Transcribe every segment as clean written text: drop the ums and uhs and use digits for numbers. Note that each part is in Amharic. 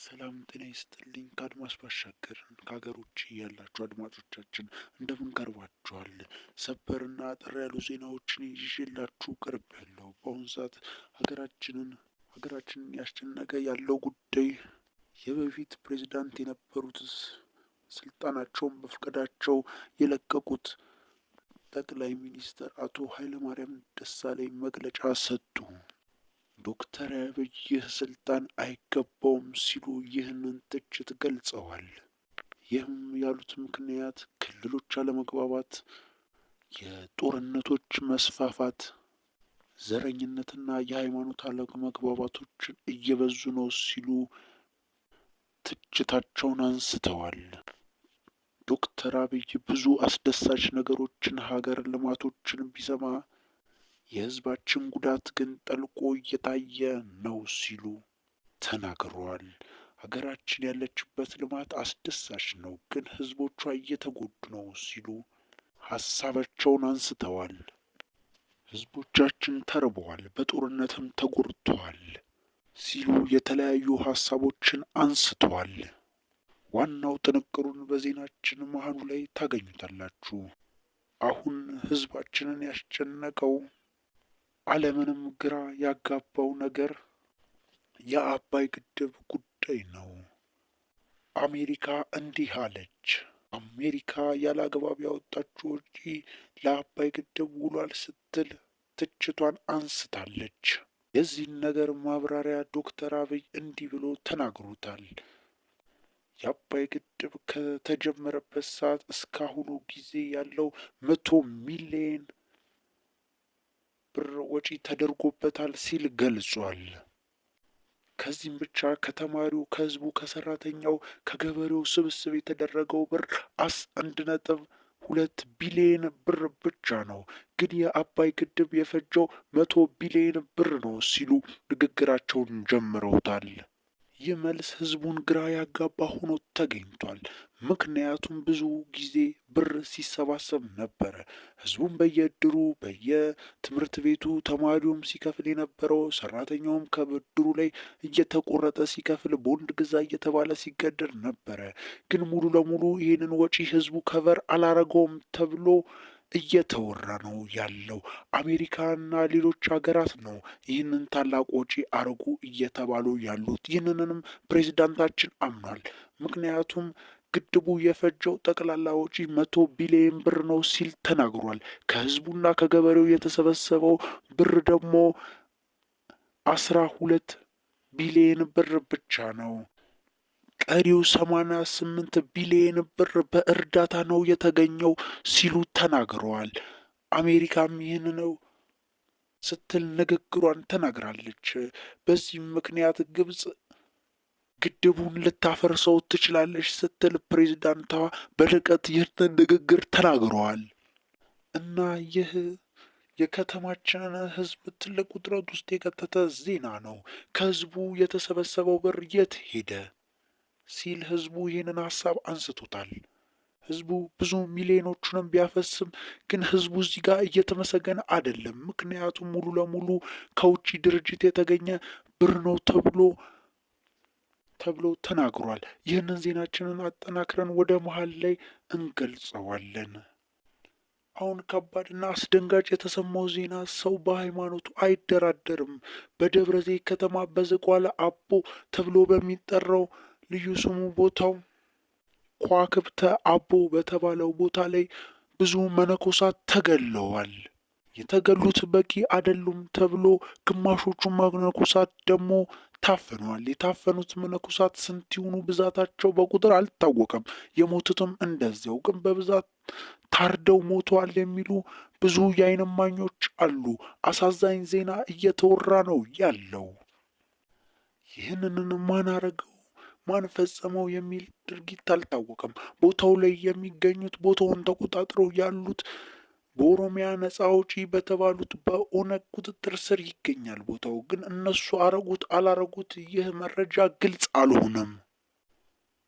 ሰላም ጤና ይስጥልኝ። ከአድማስ ባሻገር ከሀገር ውጭ ያላችሁ አድማጮቻችን እንደምን ቀርባችኋል? ሰበርና አጠር ያሉ ዜናዎችን ይዤላችሁ ቀርቤያለሁ። በአሁኑ ሰዓት ሀገራችንን ያስጨነቀ ያለው ጉዳይ የበፊት ፕሬዝዳንት የነበሩት ስልጣናቸውን በፈቃዳቸው የለቀቁት ጠቅላይ ሚኒስትር አቶ ኃይለማርያም ደሳለኝ መግለጫ ሰጡ። ዶክተር አብይ ይህ ስልጣን አይገባውም ሲሉ ይህንን ትችት ገልጸዋል። ይህም ያሉት ምክንያት ክልሎች አለመግባባት፣ የጦርነቶች መስፋፋት፣ ዘረኝነትና የሃይማኖት አለመግባባቶችን እየበዙ ነው ሲሉ ትችታቸውን አንስተዋል። ዶክተር አብይ ብዙ አስደሳች ነገሮችን ሀገር ልማቶችን ቢሰማ የህዝባችን ጉዳት ግን ጠልቆ እየታየ ነው ሲሉ ተናግረዋል። ሀገራችን ያለችበት ልማት አስደሳች ነው፣ ግን ህዝቦቿ እየተጎዱ ነው ሲሉ ሀሳባቸውን አንስተዋል። ህዝቦቻችን ተርበዋል፣ በጦርነትም ተጎድተዋል ሲሉ የተለያዩ ሀሳቦችን አንስተዋል። ዋናው ጥንቅሩን በዜናችን መሀሉ ላይ ታገኙታላችሁ። አሁን ህዝባችንን ያስጨነቀው ዓለምንም ግራ ያጋባው ነገር የአባይ ግድብ ጉዳይ ነው። አሜሪካ እንዲህ አለች። አሜሪካ ያለ አግባብ ያወጣችው ወጪ ለአባይ ግድብ ውሏል ስትል ትችቷን አንስታለች። የዚህን ነገር ማብራሪያ ዶክተር አብይ እንዲህ ብሎ ተናግሮታል። የአባይ ግድብ ከተጀመረበት ሰዓት እስካሁኑ ጊዜ ያለው 100 ሚሊዮን ብር ወጪ ተደርጎበታል ሲል ገልጿል። ከዚህም ብቻ ከተማሪው፣ ከህዝቡ፣ ከሰራተኛው፣ ከገበሬው ስብስብ የተደረገው ብር 1.2 ቢሊዮን ብር ብቻ ነው። ግን የአባይ ግድብ የፈጀው 100 ቢሊዮን ብር ነው ሲሉ ንግግራቸውን ጀምረውታል። ይህ መልስ ህዝቡን ግራ ያጋባ ሆኖ ተገኝቷል። ምክንያቱም ብዙ ጊዜ ብር ሲሰባሰብ ነበረ። ህዝቡም በየእድሩ በየትምህርት ቤቱ ተማሪውም ሲከፍል የነበረው፣ ሰራተኛውም ከብድሩ ላይ እየተቆረጠ ሲከፍል፣ ቦንድ ግዛ እየተባለ ሲገደድ ነበረ። ግን ሙሉ ለሙሉ ይህንን ወጪ ህዝቡ ከቨር አላረገውም ተብሎ እየተወራ ነው ያለው። አሜሪካና ሌሎች ሀገራት ነው ይህንን ታላቅ ወጪ አርጉ እየተባሉ ያሉት። ይህንንም ፕሬዚዳንታችን አምኗል። ምክንያቱም ግድቡ የፈጀው ጠቅላላ ወጪ 100 ቢሊዮን ብር ነው ሲል ተናግሯል። ከህዝቡና ከገበሬው የተሰበሰበው ብር ደግሞ 12 ቢሊዮን ብር ብቻ ነው። ቀሪው 88 ቢሊዮን ብር በእርዳታ ነው የተገኘው ሲሉ ተናግረዋል። አሜሪካም ይህን ነው ስትል ንግግሯን ተናግራለች። በዚህም ምክንያት ግብጽ ግድቡን ልታፈርሰው ትችላለች ስትል ፕሬዚዳንቷ በርቀት ይህንን ንግግር ተናግረዋል። እና ይህ የከተማችንን ህዝብ ትልቅ ውጥረት ውስጥ የከተተ ዜና ነው። ከህዝቡ የተሰበሰበው ብር የት ሄደ ሲል ህዝቡ ይህንን ሀሳብ አንስቶታል። ህዝቡ ብዙ ሚሊዮኖቹንም ቢያፈስም ግን ህዝቡ እዚህ ጋር እየተመሰገነ አይደለም። ምክንያቱም ሙሉ ለሙሉ ከውጭ ድርጅት የተገኘ ብር ነው ተብሎ ተናግሯል። ይህንን ዜናችንን አጠናክረን ወደ መሀል ላይ እንገልጸዋለን። አሁን ከባድና አስደንጋጭ የተሰማው ዜና ሰው በሃይማኖቱ አይደራደርም። በደብረ ዘይት ከተማ በዝቋላ አቦ ተብሎ በሚጠራው ልዩ ስሙ ቦታው ከዋክብተ አቦ በተባለው ቦታ ላይ ብዙ መነኮሳት ተገለዋል። የተገሉት በቂ አይደሉም ተብሎ ግማሾቹ መነኮሳት ደግሞ ታፍነዋል። የታፈኑት መነኮሳት ስንት ይሁኑ ብዛታቸው በቁጥር አልታወቀም። የሞቱትም እንደዚያው ግን በብዛት ታርደው ሞተዋል የሚሉ ብዙ የዓይን እማኞች አሉ። አሳዛኝ ዜና እየተወራ ነው ያለው። ይህንን ማን አረገው ማን ፈጸመው የሚል ድርጊት አልታወቀም። ቦታው ላይ የሚገኙት ቦታውን ተቆጣጥረው ያሉት በኦሮሚያ ነጻ አውጪ በተባሉት በኦነግ ቁጥጥር ስር ይገኛል። ቦታው ግን እነሱ አረጉት አላረጉት ይህ መረጃ ግልጽ አልሆነም።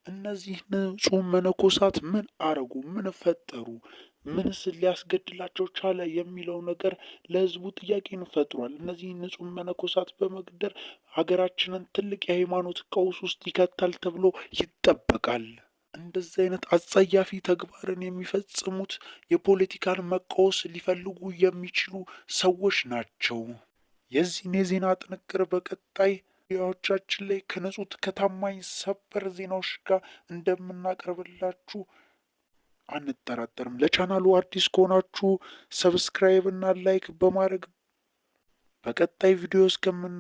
እነዚህ ንጹሕ መነኮሳት ምን አረጉ? ምን ፈጠሩ? ምንስ ሊያስገድላቸው ቻለ? የሚለው ነገር ለህዝቡ ጥያቄን ፈጥሯል። እነዚህ ንጹሕ መነኮሳት በመግደር ሀገራችንን ትልቅ የሃይማኖት ቀውስ ውስጥ ይከታል ተብሎ ይጠበቃል። እንደዚህ አይነት አጸያፊ ተግባርን የሚፈጽሙት የፖለቲካን መቃወስ ሊፈልጉ የሚችሉ ሰዎች ናቸው። የዚህን የዜና ጥንቅር በቀጣይ ቪዲዮዎቻችን ላይ ከንጹህ ከታማኝ ሰበር ዜናዎች ጋር እንደምናቀርብላችሁ አንጠራጠርም። ለቻናሉ አዲስ ከሆናችሁ ሰብስክራይብ እና ላይክ በማድረግ በቀጣይ ቪዲዮ እስከምን